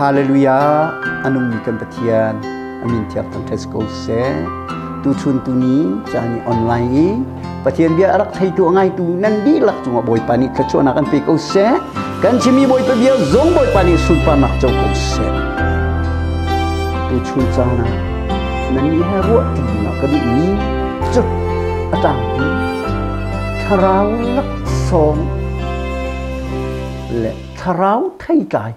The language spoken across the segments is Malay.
ฮาเลลูยาอนุมีกันปะเทียนอามินเทียบตั้งเทสโกเซตูชุนตูนี้จะนี่ออนไลน์ปะเทียนเบียรักไทยตัวง่ายตูนั่นดีลักจงว่าบอยปานิขจรนักกันไปโกเซกันชิมีบอยไปเบียซงบอยปานิสุนปานักเจ้าโกเซตูชุนจานะนั่นนี่ให้รู้ที่นักก็ดีนี้จุดอาจารย์ทาราวลักสองและทาราวไทยกาย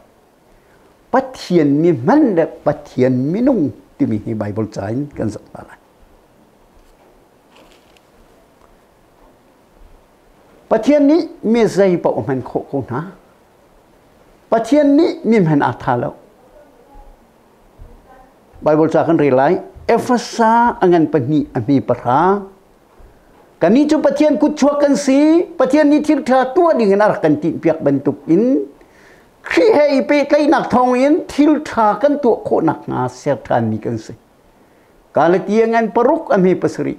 ปัทเทียนมีมันและปัทเทียนมินุ่งที่มีในไบเบิลใจกันสักอะไรปัทเทียนนี้มีใจปะมันโคกนะปัทเทียนนี้มีมันอาถรรพ์ไบเบิลใจกันเรียลไลเอฟเซาอันนั้นเป็นมีปัญหากันนี้จุปัทเทียนกุศลกันสิปัทเทียนนี้ที่เธอตัวดิ่งนักกันติเปียกบรรทุกอินขี้ให้ไปไกลนักทองอินทิลทากันตัวโคนักนาเสียทานมีกันสิการเตียงกันปรุกอเมปสรี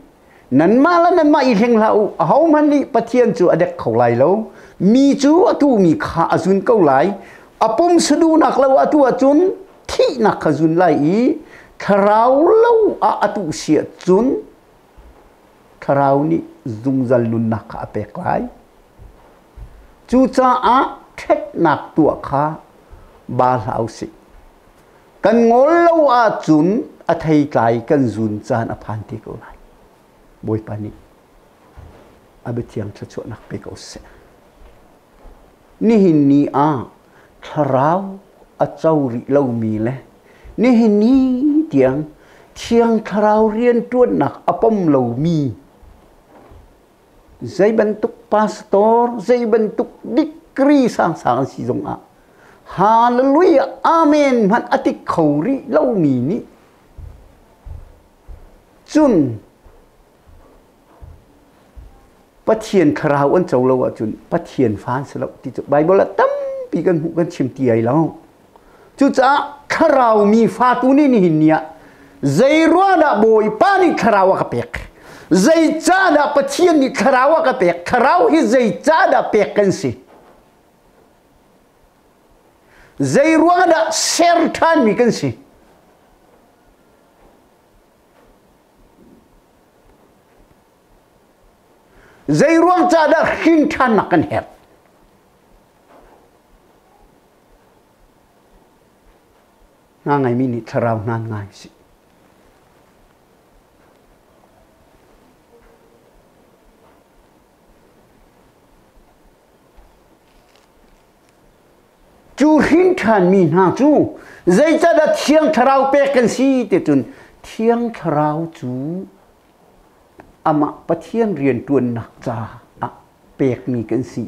นั้นมาแล้วนั้นมาอีกแห่งเราเขามันนี่ปัทเทียนจูอเด็กเขาไหลแล้วมีจูอตูมีขาจุนเขาไหลอปุ่มสะดูนักแล้วอตูจุนที่นักขจุนไหลคราวแล้วอตูเสียจุนคราวนี้จุงจัลลุนนักอาเปกไหลจูจ้าเทคนักตัวข้าบาลเอาสิกันงอลาวอาจุนอัฐยไกลกันจุนจานอภันติกุไลบอยปานิอาเบทียงชดชดนักเปกเอาเสนี่หินนี้คราวอาเจ้าริเลามีเลยนี่หินนี้เทียงคราวเรียนตัวหนักอปมเลามีใจบรรทุกพาสตอร์ใจบรรทุกดิกรีสร้างสิจงฮาเลลูยาอาเมนมันอติเขาริเล่ามีนี้จุนปะเทียนคราวอันเจ้าเราจุนปะเทียนฟ้าสลับที่จุไบเบิลตั้มปีกันหูกันชิมเตียแล้วจุจ้าคราวมีฟ้าตัวนี้นี่เนี่ยใจรัวดาบอยปานิคราวกับเปกใจจ้าดาปะเทียนนี่คราวกับเปกคราวที่ใจจ้าดาเปกกันสิใจรัวดาเซอร์ทันมีกันสิใจรัวจ้าดาหินทันนักกันเหรอง่ายมินิทราวนานง่ายสิจูหินทันมีนาจูใจจะได้เทียงทราวเปกันสิเตจุนเทียงทราวจูอามาปะเทียนเรียนตัวนักจ่าเปกมีกันสิ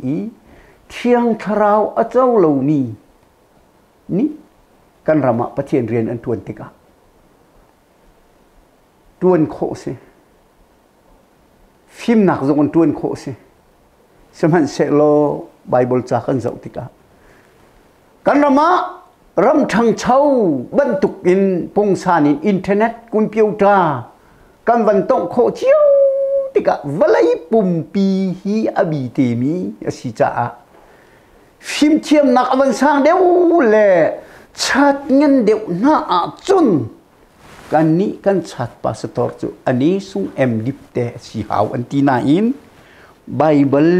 เทียงทราวเจ้าเหล่านี้นี่กันรำปะเทียนเรียนอันทวนติกะทวนโคสิฟิล์มหนักจงอันทวนโคสิสมัยเซโลไบเบิลจากกันเจ้าติกะกันรำทางเช่าบรรทุกอินพงศานินอินเทอร์เน็ตกุนเปียวตากันวันต้องโคเชียวติกะวลัยปุ่มปีฮีอบีเตมีสิจ้าฟิล์มเทียมนักอวันสร้างเดียวแหละชัดเงินเดียวน่าจุนกันนี้กันชัดพาสตอร์จูอันนี้ซุงดิบเตสีหาวอันที่น่าอินไบเบิล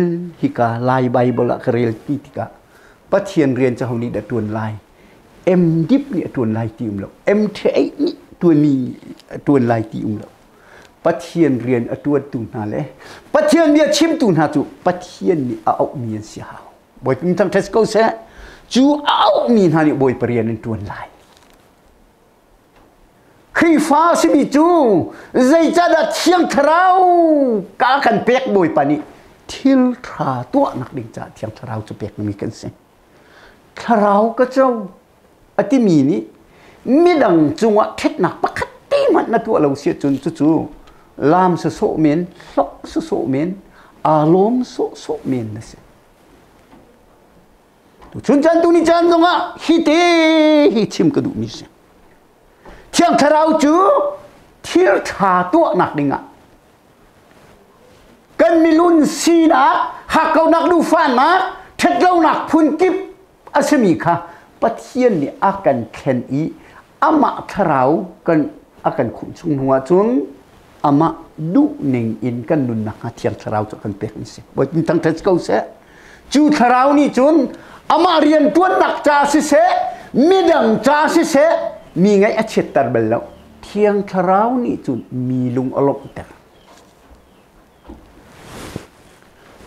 ฮิกาลายไบเบิลอะเรียลติติกะปะเทียนเรียนจะเอานี้ได้ตัวลายดิบเนี่ยตัวลายที่แล้วเทไอนี่ตัวนี้ตัวลายที่แล้วปะเทียนเรียนตัวตุนหาเลยปะเทียนเนี่ยชิมตุนหาจูปะเทียนนี่เอาเมียนสีหาวบอยมีทำเทสโก้เสจูเอามีนานี่บอยเปลี่ยนตัวลายขี้ฟ้าสิบิจูใจจะได้เชียงทราวกากันเปียกบอยปานี่ทิลทราตัวนักดิ่งจ่าเชียงทราวจะเปียกมีกันเสียทราวก็เจ้าอติมีนี้มีดังจังหวะเทศนักปกติมันนะตัวเราเสียจนจู่ลามโซเมนลอกโซเมนอารมณ์โซเมนนะสิชุนจันตุนิจันตรงฮิตฮิชิมกระดูกมิเสเที่ยงทราวจูทิลทาตัวนักดิ่งกันมีลุนซีนะหากเขานักดูฟ้านะเท็ดเรานักพุนกิบอาสมีค่ะ pathian ni akan khen i ama tharau kan akan khun chung nuwa chun ama du ning in kan nun na thiang tharau cho kan pek ni se bo tin tang thas ko se chu tharau ni chun ama rian tuan nak cha si se midang cha si se mi ngai a chet tar bel lo thiang tharau ni chun mi lung alok ter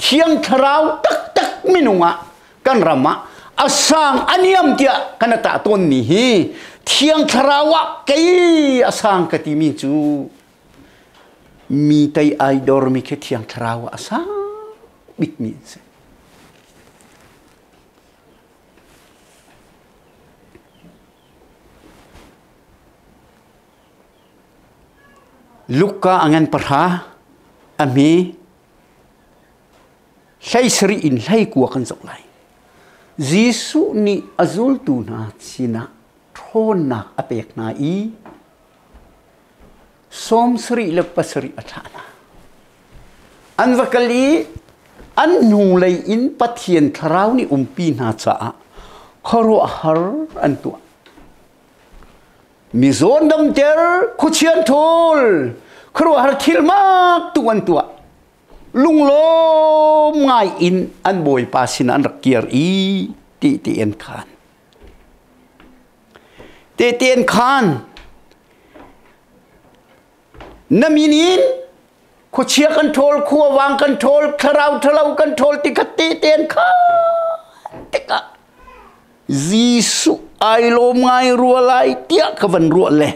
thiang tharau tak minunga kan rama asang aniam dia kana ta ton ni hi thiang tharawa kai asang kati mi chu mi tai ai dor mi ke thiang tharawa asang big mi se luka angan parha ami sai sri in lai ku kan zok lai Jisu ni azul tu na sina thon na apek na i som sri lepasri athana an vakali an nu lei in pathian tharau ni umpi na cha khoro har an tu mi zon dam ter khuchian thol khoro har thilmak tu an tu lung lo ngai in an boy pa sin an rakiar i ti en khan ti en khan naminin ko chia control ko wang control tharau control ti khati ti en khan tika Jisu ai lo ngai ru lai tia ka van ru le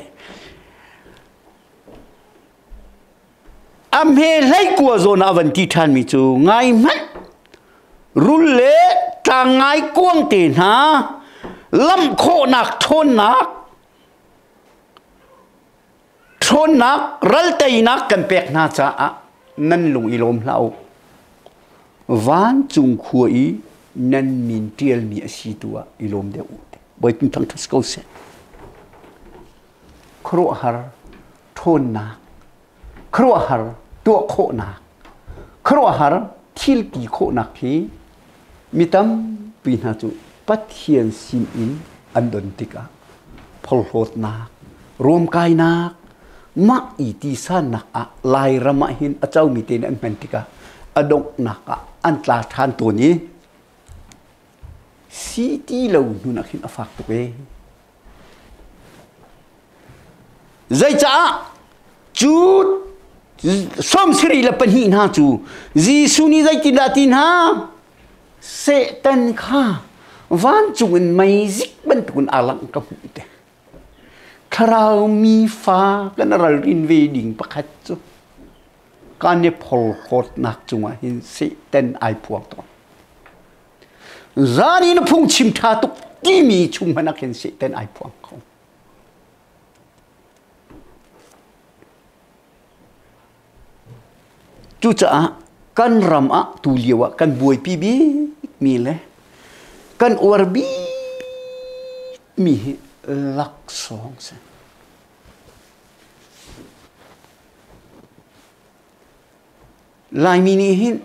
amhe lai ko zona avanti than mi chu ngai man rulle ta ngai kuang te na lam kho nak thon nak ral tai nak kan pek na cha a nan lung ilom lau van chung khui nan min tiel mi asi tua ilom de u boi tin thang thas ko se khro har thon na khro har tu kho na khro har thil ki kho na khi mitam pin ha chu pathian sim in andon tika phol hot na rom kai na ma iti san na a lai rama hin a chau mi ten an man tika adong na ka an tla than to ni si ti lo nu na khin afak to ke zai cha chu som sri la pan hi na chu Jisu ni zai tin la tin ha se tan kha van chung mai zik ban tun alang ka hu te kharau mi fa kan ral rin ve ding pakhat chu kan ne phol khot nak chunga hin se ten ai puak to zani na phung chim tha tuk ti mi chung manak hin se ten ai puak ko chu cha kan ram a tu liwa kan buai pi bi mi le kan or bi mi lak song se lai mi ni hin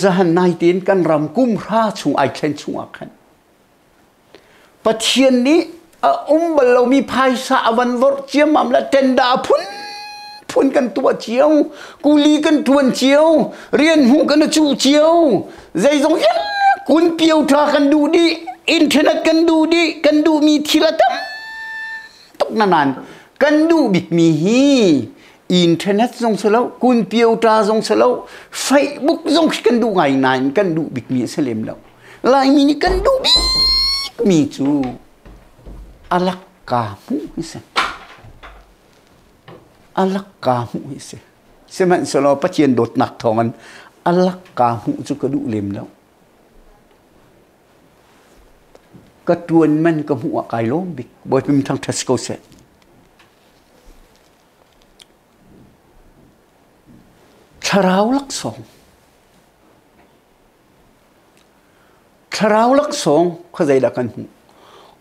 zahan nai tin kan ram kum ra chung ai khen chung a khan pathian ni balo mi phai sa avan vor chiam am la ten da phun kan tua chiếu culi kan tuan chiếu rian hu kan chu chiếu dây giống yết kun piêu tha kan du di internet kan du mi thilatam tok nanan kan du bik mi hi internet giống selo kun piêu tha giống selo Facebook giống kan du ngai nan kan du bik mi selem lo lai mi ni kan du bik mi chu alak ka mu se alak kamu ise seman solo pathian dot nak thongan alak kamu chu ka du lem lo ka tuan man ka mu kai lo bik boy pim thang thas ko se tharau lak song khazai da kan hu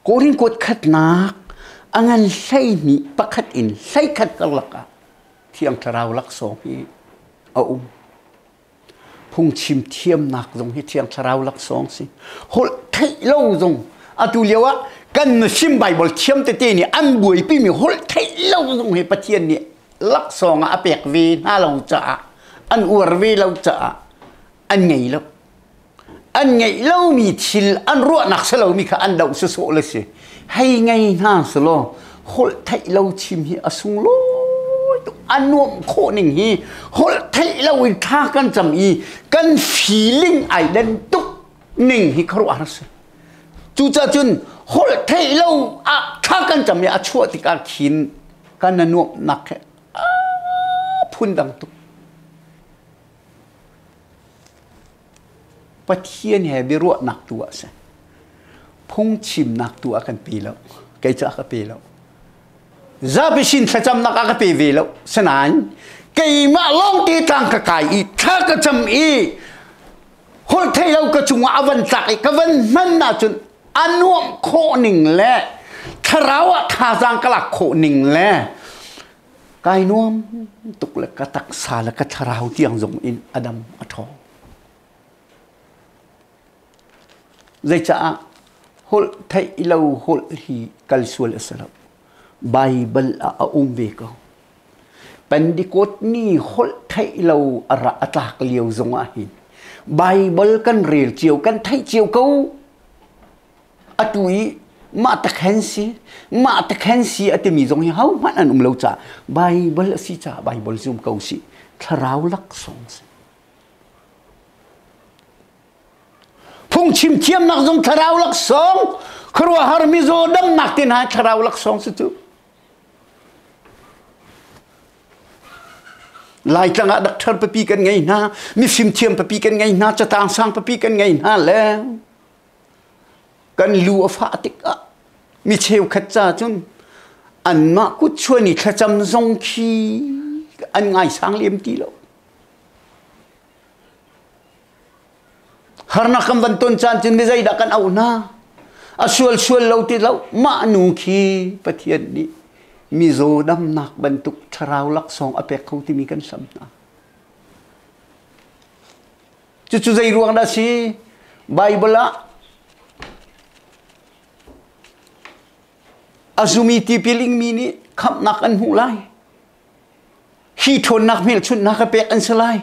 korin kot khat nak angan sai ni pakhat in sai khat kalaka thiang tharau lak so hi phung chim thiêm nạc dòng hết thiang thảo lắc song si hol thấy lâu dòng tu liêu á cần sim Bible thiêm tê tê ni ăn buổi pi mi hol thấy lâu dòng hết pathian ni lắc song á bẹc về na lâu chả ăn uar về lâu chả ăn ngày lâu mi thil ăn ruộng nạc sờ lâu mi khá ăn đậu sơ sộ là gì hay ngày na sờ lo hol thấy lâu chim hi asung loอันนุ่มโคนิ่งฮีฮอลเทเราอินท่ากันจำอีกัน feeling ไอเดนตุกนิ่งฮีครัวอะไรสิจู่จ้าจุนฮอลเทเราอะท่ากันจำอีอะชั่วที่การขินกันนั่นนุ่มนักแค่พุ่นดังตุกประเทศเนี่ยวิโรจน์นักตัวสิพุ่งชิมนักตัวกันปีแล้วไกจะกันปีแล้วจะไปชินขจำนักก็ไปเวลสนานเกี่ยมาลองตีทางกระไก่ถ้าก็จำอีคนไทยเราก็จุงว่าวันจักก็วันมันน่าจนอันนุ่มโคหนึ่งแหละถ้าเราท่าจางกลักโคหนึ่งแหละกายนุ่มตุกเล็กก็ตักสาแล้วก็ถ้าเราเตียงจงอินอดัมอทอใจจะคนไทยเราคนที่กัลส่วนสลับBible veka pendikot ni hol thai lo ara atlak liu zong a hin Bible kan rel chiu kan thai chiu ko atui ma ta khensi atimi zong hi hau man an lo cha Bible si cha Bible zum ko si tharau lak song si phung chim chiam nak zong tharau lak song khruwa har mi zo dam nak tin ha tharau lak song si tuลายจังดักเธอไปปีกันไงนะมีฟิล์มเทียมไปปีกันไงนะจะต่างสร้างไปปีกันไงนะแล้วกันลูอฟ้าติกะมีเชลขจ้าจนอันมากุชวนี่ขจำทรงขีอันไงสร้างเลี้ยมตีแล้วฮาร์นักคำวันต้นจานจนไม่ใจดักกันเอาหน้าชวนเราตีแล้วมาหนูขีปะเทียนนี้มีโซดำหนักบรรทุกชราวลักสองอเปกเขาที่มีกันซ้ำนะจุดใจรวงได้สิไบเบิลละอาซูมีที่พิลิงมีนี่ขับนักอันหูไลฮีทนนักเมลชุนนักอเปกอันสลาย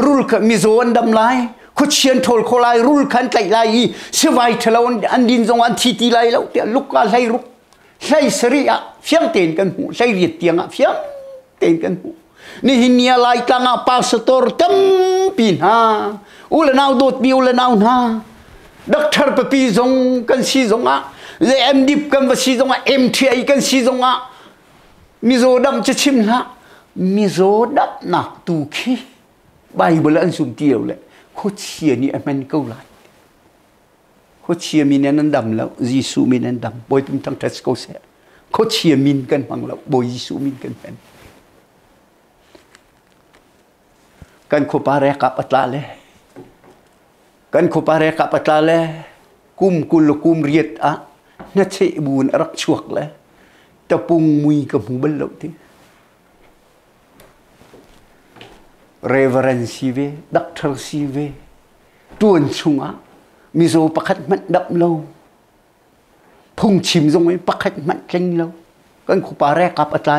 รุลกับมีโซอันดำไลคุเชียนโทลโคไลรุลขันไตไลเสวายเทลวันอันดินทรงอันทีตีไลแล้วเดี๋ยวลุกกาไลรุกใช่สริยะเฟียงเต็นกันหูใช่เรียดเตียงอ่ะเฟียงเต็นกันหูนี่หินเนียลายตังอ่ะปาสตอร์ตั้มปีนฮะอุลนาวโดดมีอุลนาวนะด็อกเตอร์ปปีจงกันซีจงอ่ะเลเอ็มดิบกันว่าซีจงอ่ะเอ็มทีไอกันซีจงอ่ะมิโซดัมจะชิมละมิโซดับหนักตูขี้ใบเบลอันสุ่มเดียวเลยโคเชียนี่มันเกาไลโคเชียมินนั้นดำแล้วยิสุมินนั้นดำบอยเป็นทั้งเทสโกเซ่โคเชียมินกันฟังแล้วบอยยิสุมินกันเป็นกันโคปาเรกับอัตลาเลยกันโคปาเรกับอัตลาเลยกุมกุลกุมเรียดอะน่าเชบูนรักชวกเลยตะปุงมุยกับหูบัลลที่เรเวอเรนซีเวดักเตอร์ซีเวตัวนชุงอะมีโซปักขัดมันดับโลพุ่งชิมตรงไหนปักขัดมันเจงโลกันขุปาแรกกับอะไร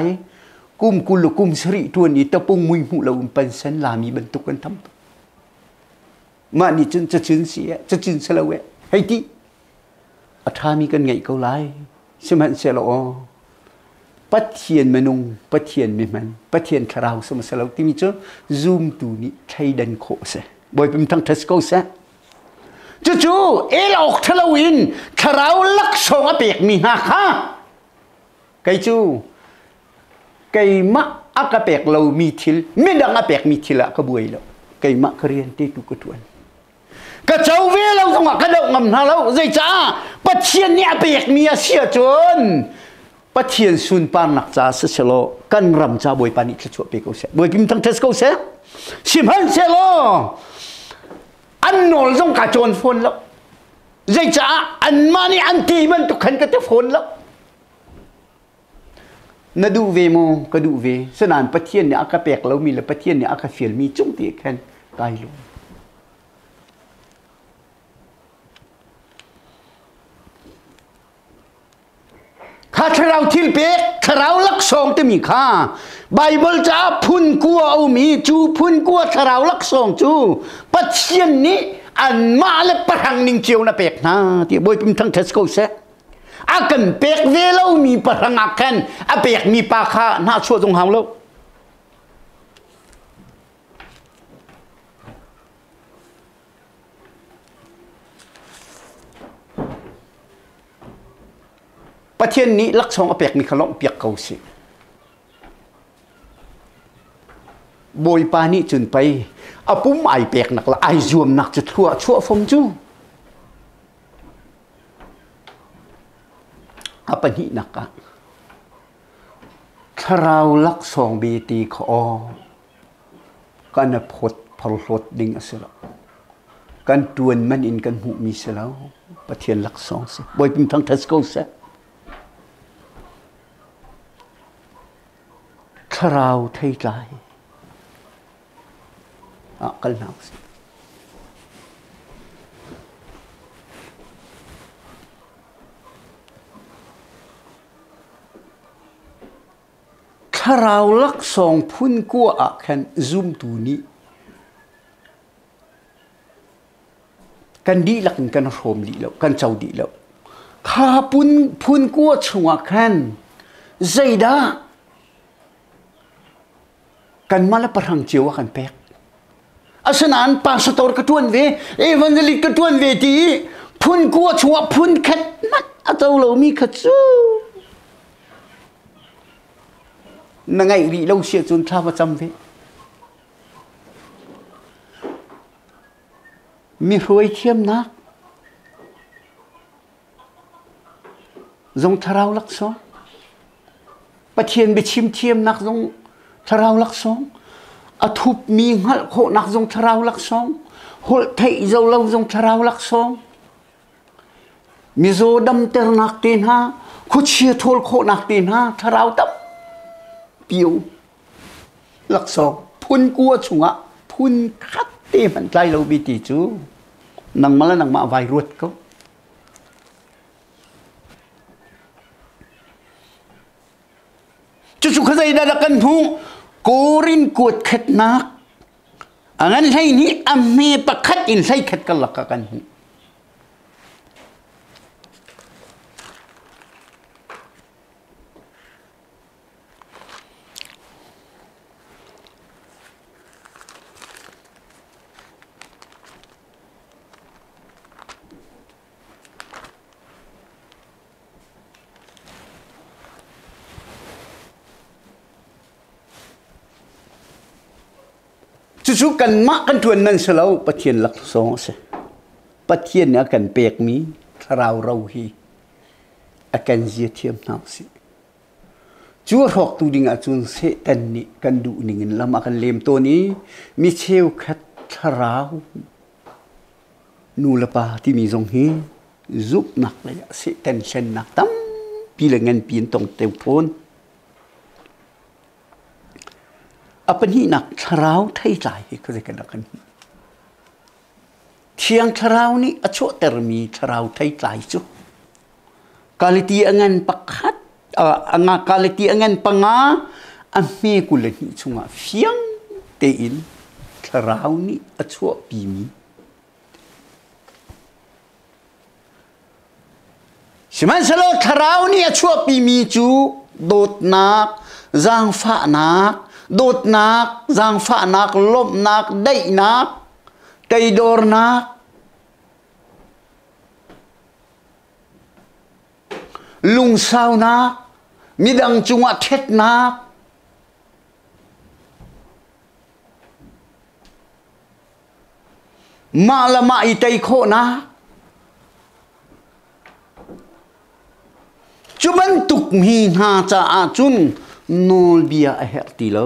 กุมกุลกุมสริตัวนี้ตะปุงมุยหูเราเป็นเส้นลามีบรรทุกกันทำมานี่จนจะจืนเสียจะจืนเสลวะให้ที่อัฐามีกันไงเขาไล่ใช่ไหมเสลวปัทเทียนมนุงปัทเทียนมิมันปัทเทียนคาราวสมสลาวที่มีเจ้าซูมตัวนี้ใช้ดันโคเสบอยเป็นทั้งเทสโกเสจู่ๆเอลออกทะเลวินคาราวลักสองอเปกมีหักฮะไก่จู่ไก่มะอักอเปกเรามีทิลไม่ดังอเปกมีทิละก็บวยแล้วไก่มะเรียนที่ตุกตวนกระเจ้าเวเราต้องกระเดาะงำนาเราใจจ้าปัทเทียนเนี่ยอเปกมีเสียจนปัทเทียนสุนปานนักจ้าเสลกันรำจ้าบวยปานิจะช่วยเปกเอาเสบวยพิมทั้งเทสโกเสสิมันเสลอันโนลต้องกระโจนฝนแล้วใจจ้าอันมานี่อันตีมันตุกขันก็จะฝนแล้วนาดูเวโมก็ดูเวสนานปัทเทียนเนี่ยอากาเปกเรามีแล้วปัทเทียนเนี่ยอากาเฟียลมีจุ่งตีแค่ไกลลง ข้าทเราทิลเป็กทเราลักสองจะมีข้าไบเบิลจ้าพุ่นกัวเอามีจูพุ่นกัวทเราลักสองจูปัจเจียนนี้อันมาเลปรังนิงเจียวนะเป็กนะที่บอยพิมพ์ทั้งเทสโก้เซอากันเป็กเวลามีปรังอักแคนอาเป็กมีปาคาหน้าชั่วตรงหางแล้วประเทศนี้ลักษณะเปียกมีขลุ่มเปียกเก่าสิบอยปานี่จนไปเอาปุ้มไอเปียกหนักละไอจวมหนักจะทั่วชั่วฟงจูอาปนิหนักอะถ้าเราลักษณะบีตีขอกันพดพลดดิ่งสิละกันตวนมันอินกันหูมีสิแล้วประเทศลักษณะสิบอยเป็นทั้งเทสโก้เซถ้าเราไทยใจกันหนาวสิถ้าเราลักส่งพุ่นกัวแค่ซูมตัวนี้กันดีลักกันโรมดีแล้วกันเจ้าดีแล้วข้าพุ่นกัวชัวแค่ใจด้ากันมาแล้วประทังเจียวกันแปกอาสนานปาสตอร์กระตวนเวเอวันเจลิกกระตวนเวทีพุ่นกัวชัวพุ่นขัดนัดอาเจ้าเรามีขัดซูนั่งไงรีเราเสียจนท้าประจำเวมีรวยเทียมนักจงทาราวลักษณ์ประเทียนไปชิมเทียมนักจงทาราวลักษณ์อาทุบมีหัลโคนักจงทาราวลักษณ์หัลไทยเจ้าเราจงทาราวลักษณ์มีโซดำเตอร์นักตีนฮะคุเชียทอลโคนักตีนฮะทาราวตับปิวลักษณ์พุ่นกัวชุงะพุ่นคัดเต็มใจเราบิติจูนังมาแล้วนังมาไวรัสก็จู่ๆเขาจะได้กันหูโกรินกวดขัดนักอันนั้นใช่นี่อเมปะขัดอินใช่ขัดกันหลักกันหูจู่ๆกันมากันทวนนั่นเสลาวประเทียนหลักสองเสประเทียนเนี่ยกันเปียกมีเราฮีอากันเจียเทียมน้ำสิจู่หอกตูดิ่งอาจุนเสตันนี่กันดูนิ่งแล้วมากันเลียมตัวนี้มีเชลคัดเรานูละปาที่มีทรงฮีซุบหนักเลยเสตันเช่นหนักตั้มปีละเงินปีนตรงเต็มพ้นอัปนี้นักทราวไทยใจก็จะกันนักกันเชียงทราวนี่อโชเตอร์มีทราวไทยใจจุกาลิตีอังปักขัดกาลิตีอังปังอันเมกุลนี่ชุงอ่ะเฟียงเตอินทราวนี่อโชปีมีใช่ไหมสโลทราวนี่อโชปีมีจูโดดนักจางฟ้านักโดดนักจางฟ้านักลบนักได้นักไตดอร์นักลุงสาวนักมีดังจังหวะเท็ดนักมาละมาอีไตโคนักจุบันตุกมีหาจะอาจุนโนลเบียเฮติโล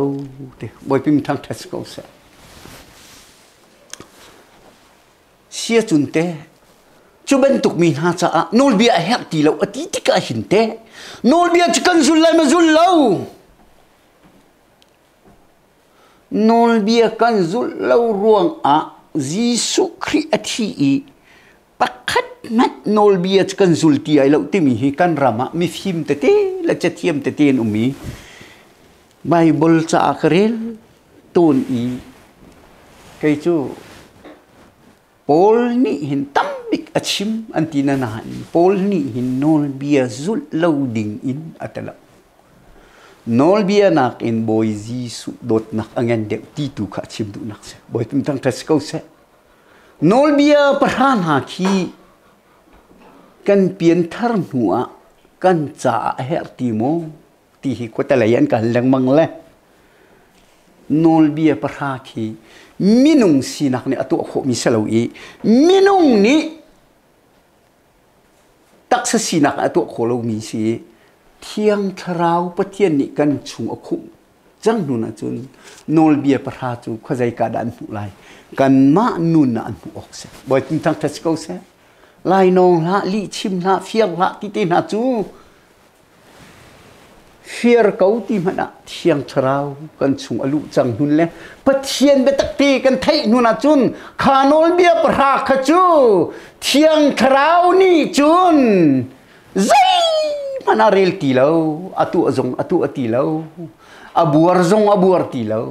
เดบอยพิมพ์ทางเทสโก้เสียจุนเตจุบันตุกมีหาจะโนลเบียเฮติโลอดีตก็หินเตโนลเบียจะกันจุลไลมาจุลโลโนลเบียกันจุลโลรวงอะยิสุคริสต์ที่ปักขัด mat nol bia kan zulti ai lo ti mi hi kan rama mi phim te te la cha thiam te ten umi Bible cha akrel ton i kai chu Paul ni hin tambik achim antina na Paul ni hin nol bia zul loading in atala nol bia nak in boy Jisu dot nak angan de ti tu kha chim du nak se boy tum tang tas ko se nol bia parhan ha ki kan pian thar nuwa kan cha her ti mo ti hi ko talayan kan lang mang le nol bia parha ki minung sinak ni atu kho mi salo i minung ni tak sa sinak atu kho lo mi si thiang tharau pathian ni kan chung akhum jang nu na chun nol bia parha chu khajai ka dan hu lai kan ma nu na an hu ok se boy tin tang tas ko se lai nong la li chim la fiang la ti te na chu fear kau ti mana thiang tharau kan chung alu chang nun le pathian be tak ti kan thai nu na chun khanol bia parha kha chu thiang tharau ni chun zai mana rel ti lo atu azong atu ati lo abuar zong abuar ti lo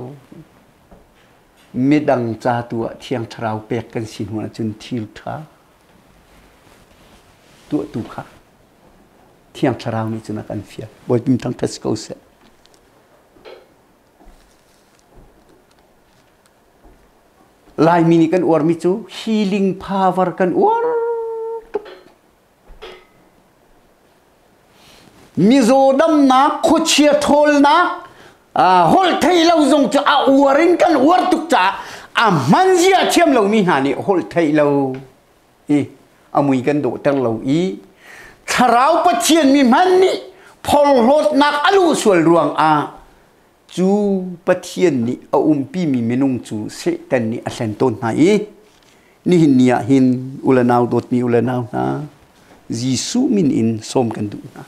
medang cha tu thiang tharau pek kan sin hu na chun thil tha tu kha thiang tharau ni chuna kan fia boy tim tang tas ko se lai mini kan war mi chu healing power kan war mizo dam na khochia thol na hol thai lo zong cha warin kan war tuk cha manjia thiam lo mi hani hol thai lo amui kan do tang lo i tharau pathian mi man ni phol hot nak alu sual ruang chu pathian ni pi mi minung chu se tan ni asen ton na i ni hin nia hin ulanau dot mi ulanau na Jisu min in som kan du na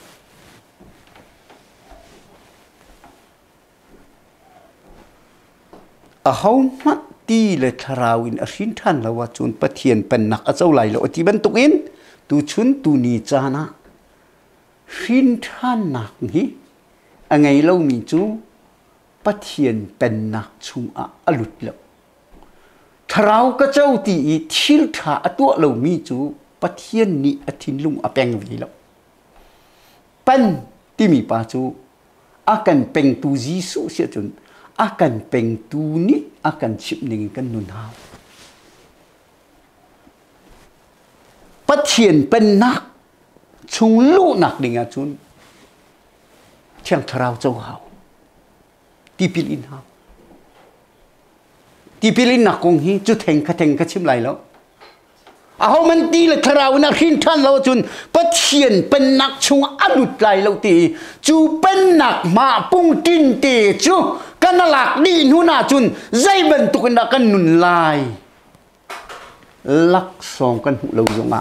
hau ma ti le tharau in asin than lawa chun pathian pan nak achau lai lo ti ban tuk in tu chun tu ni chana hin than nak hi angai lo mi chu pathian pen nak chung alut lo tharau ka chau ti i thil tha atu lo mi chu pathian ni athin lung apeng vi lo pan ti mi pa chu akan peng tu Jisu sia chun akan peng tu ni akan chip ning kan nun hao pathian pen nak chung lu nak ding a chun thiang tharau chau hao ti pilin hao ti pilin nak kong hi chu theng ka chim lai lo hao man ti le tharau na khin than lo chun pathian pen nak chung alut lai lo ti chu pen nak ma pung tin ti chu kan lak di nu na chun zai ben tu kan kan nun lai lak song kan hu lo zong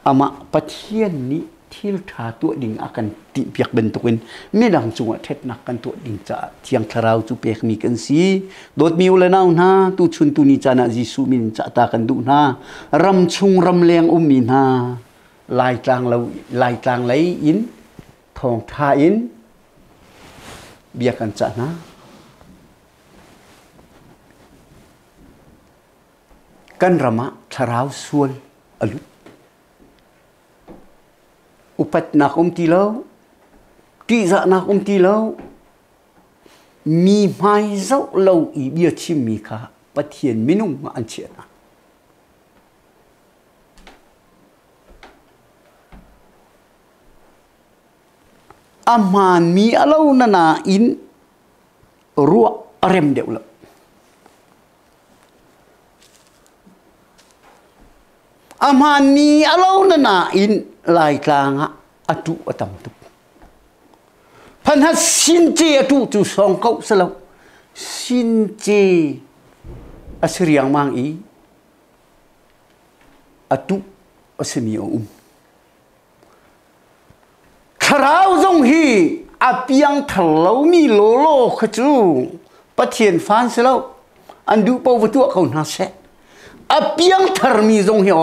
ama pathian ni thil tha tu ding akan ti piak ben tu kan me dang chunga thet nak kan tu ding cha thiang tharau chu pek mi kan si dot mi ula nau na tu chun tu ni cha na Jisu min cha ta kan du na ram chung ram leng mi na lai tlang lai in thong tha in bia kan cha na kan rama tharau sual alut upat nak ti lo ti za nak ti lo mi mai zau lo i bia chim mi kha pathian minung ma an chia na aman mi alo na in ruwa rem deu lo aman mi alo na in lai tlang atu atam tu pan ha sin che atu tu song kau selo sin che asriang mang i atu asemi tharau zong hi apiang thalo mi lo khachu pathian fan selo andu pau vatu kau na se apiang thar mi zong hi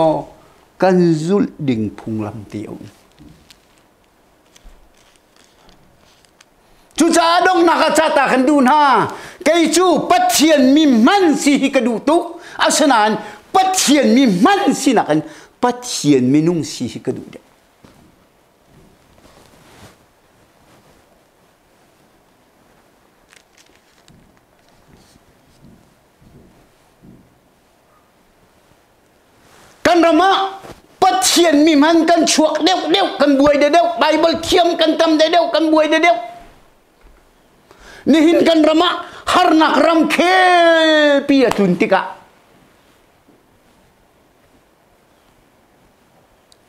kan zul ding phung lam tiau chu cha dong nakachata kan dun ha kai chu pathian mi man si hi kadu tu asanan pathian mi man si na kan pathian minung si hi kadu de kan rama pathian mi man kan chuak deu deu kan buai de deu bible thiam kan tam de deu kan buai de deu nihin kan rama har nak ram khel pia tuntika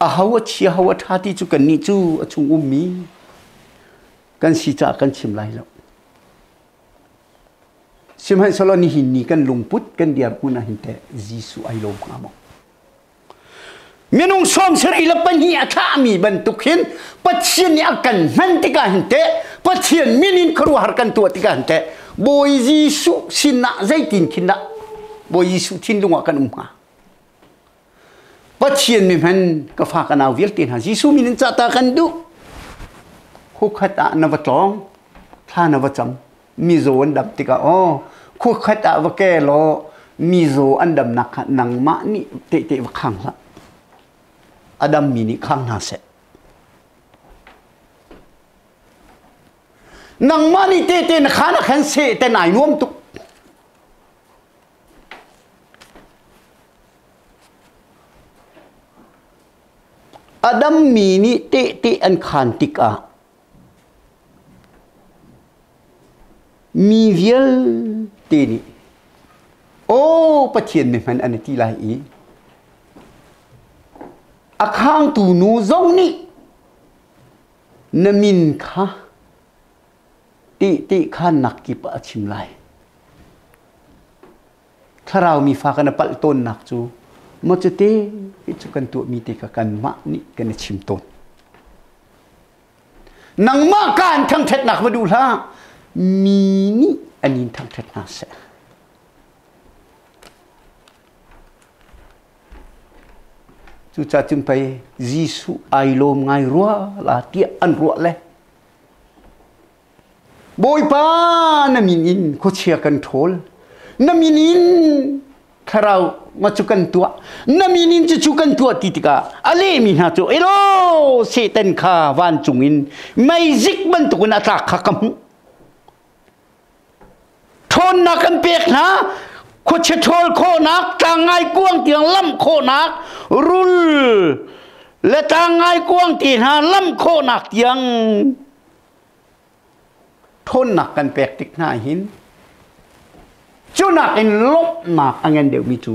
ahawa chia hawa thati chu kan ni chu achung ummi kan si cha kan chim lai lo sim hai solo ni hin ni kan lungput kan diar puna hinte jisu ai lo ngamo minung som seri lapan hi athami bantukin pathian ni akan nantika hinte pathian minin keluar kan tua tiga hinte boy jisu sina zaitin kinda boy jisu tindung akan umma pathian mi man ka fa kana wil tin ha jisu minin chata kan du khu khata na wa tong tha na wa cham mi zo andam tika o khu khata wa ke lo mi zo andam nak nang ma ni te te wa khang la adam mini khang na se nang mani te te na khana khan se te nai nuam tu adam mini te te an khan tika mi viel te ni o pathian mi man an ti lai i akhang tu nu zong ni namin kha ti khan nak ki pa chim lai tharau mi fa kana pal ton nak chu mo che te chu kan tu mi te ka kan ma ni kan chim ton nang ma kan thang thet nak ma du la mi ni anin thang thet na se chu cha chim pai jisu ai lom ngai ruwa la tia an ruwa le boy pa na minin ko chia control na minin tharau ma chu kan tua na minin chu kan tua titika ale min ha chu elo setan kha wan chungin mai zik ban tu na ta kha kam thon na kan pek na ko che thol kho nak tangai kuang tiang lam kho nak rul le tangai kuang ti ha lam kho nak tiang thon nak kan pek tik na hin chu nak in lop nak angen deu mi chu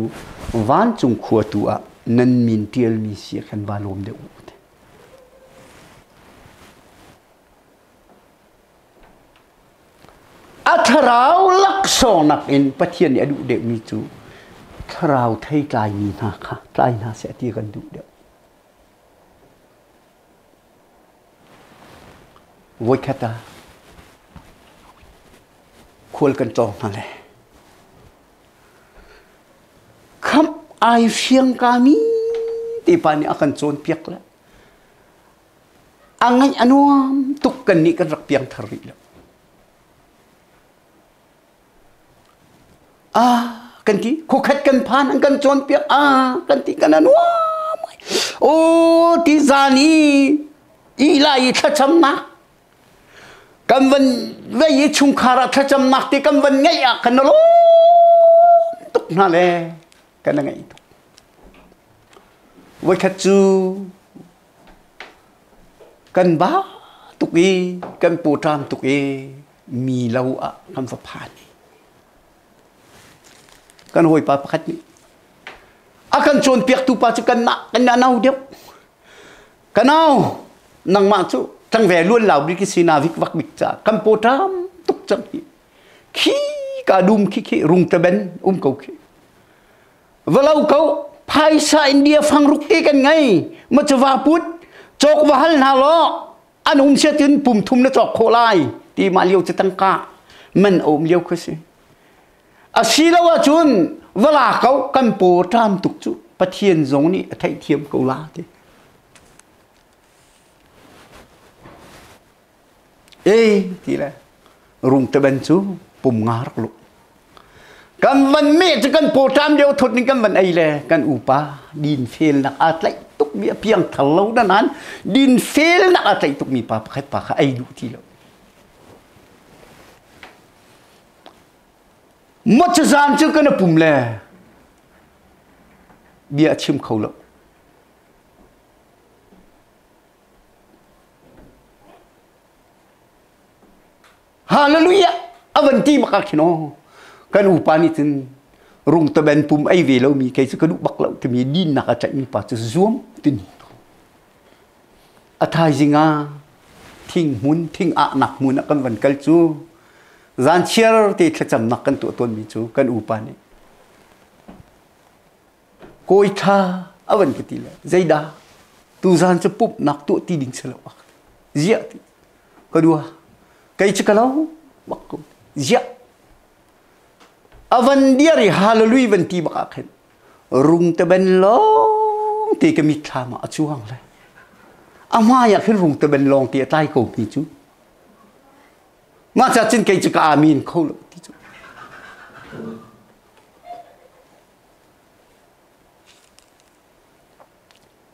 van chung khua tu a nan min tiel mi si kan valom deu atharau lak so nak in pathian ni adu deu mi chu tharau thai klai mi na kha klai na se ti kan du deu voi khata khol kan chong na le kham ai phiang kami ti pani akan chon piak la angai anuam tuk kan ni kan rak piang thari la kan ti khu khat kan phan ang kan chon piak kan ti kan anuam o ti zani i lai thacham na kan van vei chung khara thacham nak ti kan van ngai a kan lo tuk na le kan ngai tu voi khat chu kan ba tuk i kan pu tram tuk i mi lau a kan fa phan kan hoi pa khat ni akan chon piak tu pa chu kan na nau deu kanau nang ma chu thang ve luôn lão đi cái sina vik vak bik cha kam po tram tuk chang khi ka dum khi rung ta ben câu khi valau câu phai sa India phang ruk te kan ngai ma chawa put chok wa hal na lo anum se tin pum thum na chok kholai ti ma liu che tang ka man om liu khasi asila wa chun vala câu kam po tram tuk chu Bát Thiên giống ni thay thiêm câu lá thế ê thì là rung tê bên chú bùm ngã rắc lục căn văn mẹ cho căn bộ trăm điều thuật nên căn văn ấy là căn upa din phèn nạc át lại tục mía piang thal lâu đan hắn din phèn nạc át lại tục mi pa khai ấy đủ thì lâu mất cho gian chứ căn bùm lè bia chim khẩu lâu Hallelujah avanti maka kino kan upani tin rung ta ben pum ai ve lo mi kai su kadu bak lo te mi din na ka chai mi pa chu zoom tin athai zinga thing mun thing a nak mun kan van kal chu zan chiar te thacham nak kan tu ton mi chu kan upani koi tha avan ki tila zaida tu zan chu pup nak tu ti ding selo zia ti kedua kai chu kalau bakku zia avan dia ri hallelujah vanti bakakhen rung te ben long ti ke mit thama achuang le ama ya khin rung te ben long ti tai ko ti chu ma cha chin kai chu ka amin kho lo ti chu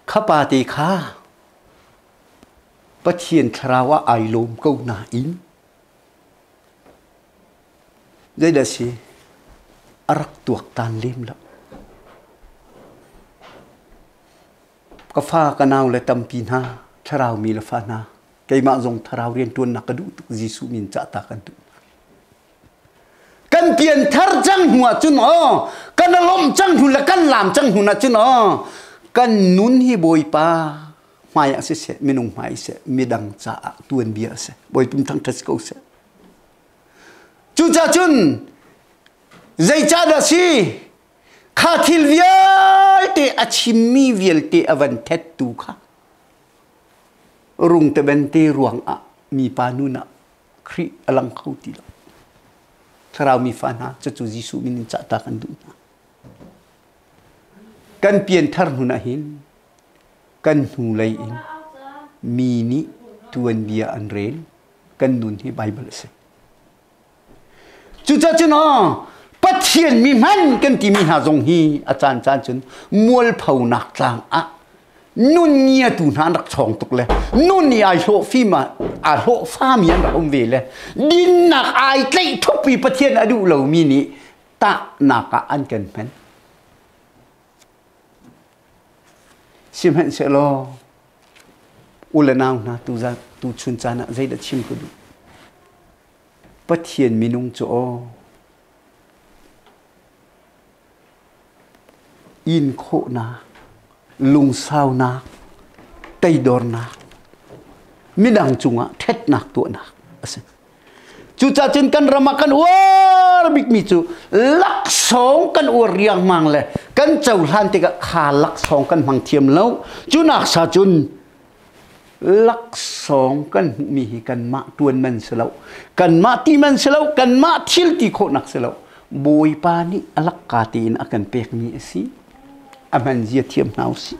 khapa ti kha Pathian thrawa ai lom câu na in dây đã xí arak tuak tan lim lắm có pha cái nào là tâm pin ha tharau mi là pha na cái mạng dòng tharau riêng tuôn nạc đủ Giêsu min trả ta cần đủ cần tiền thar trăng hùa chứ nó cần lom trăng hùa là cần làm trăng hùa là chứ nó cần nún hi bồi pa mai sẽ minung mai sẽ mi đằng trả tuôn bia sẽ bồi tum thăng thất câu sẽ chú cha chun dây cha đã si khá thil viết te achimi viết te avan thet tu kha rung te ben te ruang a mi panuna kri alang khau ti la tharau mi fana cha chu Giêsu min cha ta kan du kan pian thar huna hin kan hu lai in mi ni tuan bia an ren kan nun hi bible se chú cha chú nó Pathian minung kan ti mi ha zong hi achan chan chun mual phau nak tlang a nun nia tu na rak chong tuk le nun ni ai ho fi ma a ho fa mi an om ve le din nak ai tlei thop pi Pathian adu lo mi ni ta na ka an kan pen sim hen se lo ulanau na tu za tu chun cha na zai da chim ko du Pathian minung cho in khổ na lung sao na tây đor na mi dang chunga thet nak tu na chu cha chen kan ramakan war big mi chu lak song kan ur riang mang le kan chau han te ka kha lak song kan mang thiam lo chu nak sa chun lak song kan mi hi kan ma tuan man selo kan ma ti man selo kan ma thil ti kho nak selo boi pa ni alak ka tin akan pek mi si aman zia thiam nau si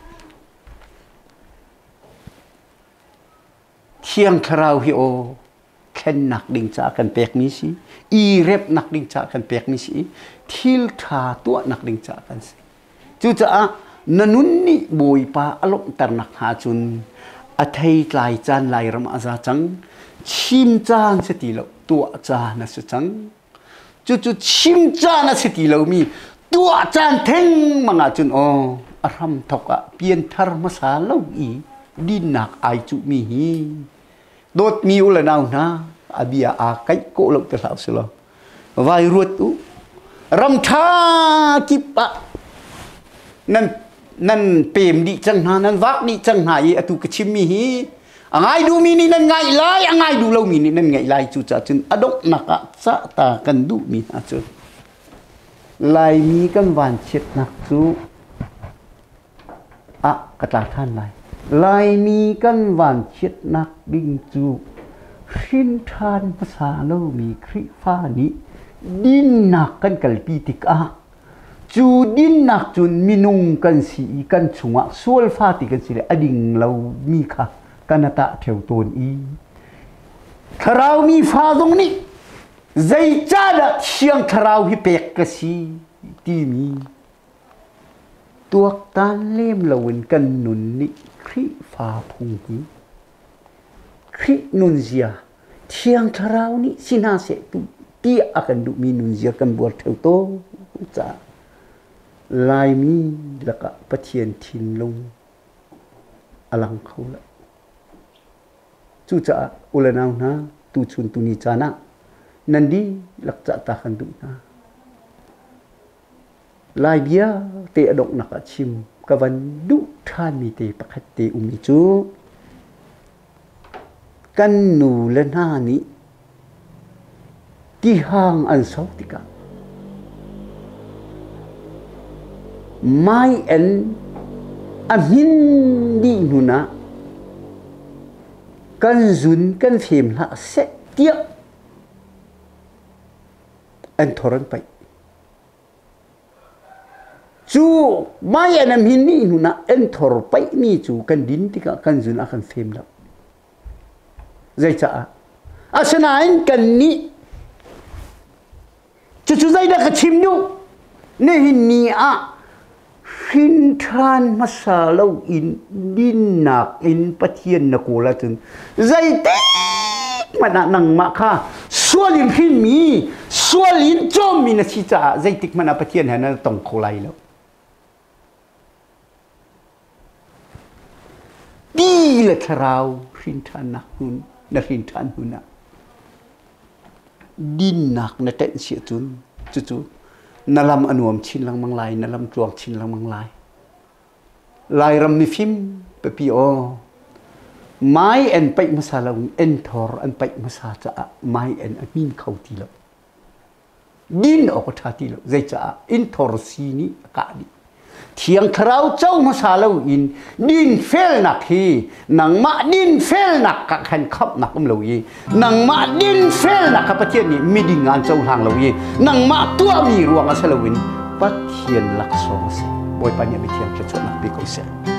thiang kharau hi o khen nak ding cha kan pek mi si i rep nak ding cha kan pek mi si thil tha tu nak ding cha kan si chu cha nanun ni boi pa alok tar nak ha chun a thei tlai chan lai ram aza chang chim chan se ti lo tua cha na se chang chu chu chim cha na se ti lo mi tua chan theng manga chun o aram thoka pian thar ma sa lo i din nak ai chu mi hi dot mi ula nau na abia a kai ko lo te sao se lo vai ruột tu ram tha kipa nan pem di chang na nan vak di chang na ye atu ka chim mi hi angai du mi ni nan ngai lai angai du lo mi ni nan ngai lai chu cha chun adok naka sa ta kan du mi ha chu lai mi kan van chet nak chu a ka ta than lai lai mi kan van chet nak ding chu shin thanภาษา lo mi khri fa ni din nak kan kal pi tik a chu din nak chun minung kan si kan chunga sual fa ti kan si le ading lo mi kha kanata theu ton i tharau mi fa dong ni zai cha da chiang tharau hi pek ka si ti mi tuak tan lem lawin kan nun ni khri fa phung hi khri nun zia chiang tharau ni sina se tu ti akan du mi nun zia kan buat theu to cha lai mi laka pathian thin lung alang khula chu cha ulanau na tu chun tu ni chana nandi lak cha ta khan du na lai bia te adok naka chim kawan du than mi te pakhat te umi chu kan nu le na ni ti hang an sau tika mai en amin di nuna kan zun kan phim la se tia an thoran pai chu mai en amin ni nuna en thor pai mi chu kan din tika kan zun akan phim la zai cha asana en kan ni chu zai da ka chim nu ne hin ni a hin than masalo in din nak in pathian na kola chun zai te mana nang ma kha sualin hin mi sualin chom mi na chi cha zai tik mana pathian hana tong kholai lo di la tharau hin than na hun na hin than huna din nak na ten sia chun chu nalam anuam chin lang mang lai nalam chuang chin lang mang lai lai ram ni phim pe pi o mai en pai masala en thor an pai masa cha mai en amin khau ti lo din o ko tha ti lo zai cha in thor si ni ka ni thiang tharau chau masala in din fel nak hi nang ma din fel nak ka khan khap nak lo yi nang ma din fel nak ka pathian ni mi ding an chau hang lo yi nang ma tua mi ruang asalawin pathian lak song se boy pa nya bi thiang cha chot nak bi ko se